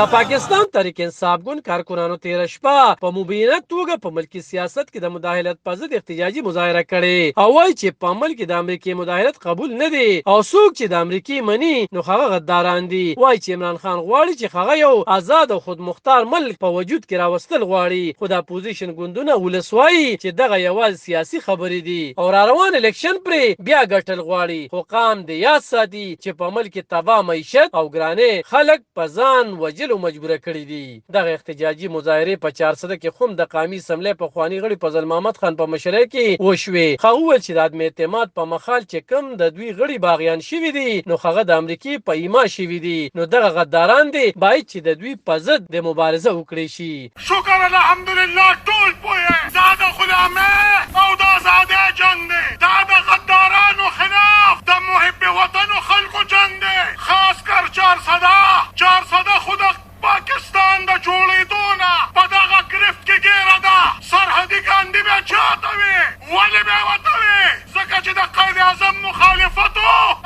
د پاکستان تحریک انصاف ګوند کارکونانو تیره شپه په مبینه توګه په ملکي سیاست کې د مداخلت په ضد احتجاجي مظاهره کړې او وایي چې په عمل کې د امریکې مداخلت قبول نه دی او څوک چې د امریکې مني نو هغه غداران دي. وایي چې عمران خان غواړي چې هغه یو آزاد او خودمختار ملک په وجود کې راوستل غواړي، خو د اپوزیشن ګوندونه ولس وایي چې دغه یوازې سیاسي خبرې دي او را روان الیکشن پرې بیا ګټل غواړي، خو قام د یاد ساتي چې په عمل کې تباه معیشت او ګرانې خلک په ځان وجلو مجبوره کړي دي. دغه احتجاجي مظاهرې په 400 کې هم د قومي اسمبلۍ پخواني غړي فضل محمد خان په مشرۍ کې وشوې. هغه وویل چې د عدم اعتماد په مخال چې کوم د دوی غړي باغیان شوي دي نو هغه د امریکې په ایما شوي دي، نو دغه غداران دي باید چې د دوی په ضد د مبارزه وکړي شي. شکر الحمدلله ټول پوهه دا د غلامۍ او د ازادۍ جنګ دی، دا د غدارانو خلاف د محب وطن و خلکو جنګ دی، خاص کر 400 خود پاکستان د جوړېدو نه په دغه گرفت کې ګیره ده. سرحدي ګاندي بیا چاته وي؟ ولې بیا ورته وي؟ ځکه چې د قید اعظم مخالفت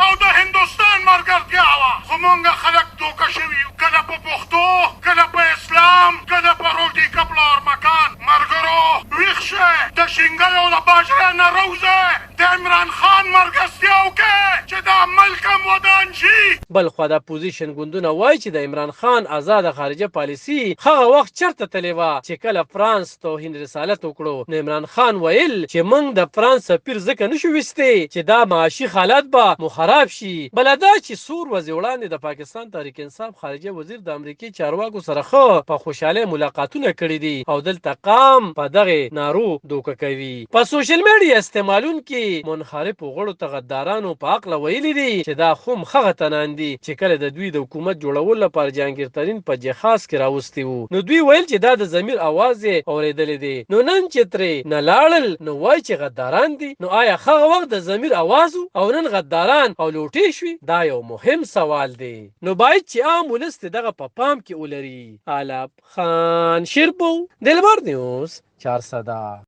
او د هندوستان ملګرتیا وه، خو مونږ خلک دوکه شوي یو، کله په پښتو، کله په اسلام، کله په روټي کپله اور مکان. ملګرو ویښ شئ، د شینګل او د باجره نه روځئ، د عمران خان ملګرتیا وکړئ چې دا ملک هم ودان شي. بل خوا د اپوزیشن ګوندونه وایي چې د عمران خان آزاد خارجه پالیسي هغه وخت چرته تللی وه چې کله فرانس توهین رسالت وکړو، نو عمران خان ویل چې موږ د فرانس سفیر ځکه نشو ویستی چې دا معاشي حالات به مو خراب شي. بله دا چې څو ورځې وړاندې د پاکستان تحریک انصاف خارجه وزیر د امریکې چارواکو سره ښه په خوشحالۍ ملاقاتونه کړي دي او دلته قام په دغه نارو دوکه کوي. په سوشل میډیا استعمالونکي منحرفو غړو ته غدارانو په عقله ویلي دي چې دا هم هغه تنان دي چې کله د دوی د حکومت جوړولو لپاره جهانګیر ترین په جهاز کې راوستي وو، نو دوی ویل چې دا د ضمیر اواز یې اورېدلی دی، نو نن چې ترې نه لاړل نو وایي چې غداران دي. نو آیا هغه وخت د ضمیر اواز او نن غداران او لوټې شوي؟ دا یو مهم سوال دی، نو باید چې عام ولس دغه په پام کې ولري. علب خان شیرپو، دلبر نیوز 400.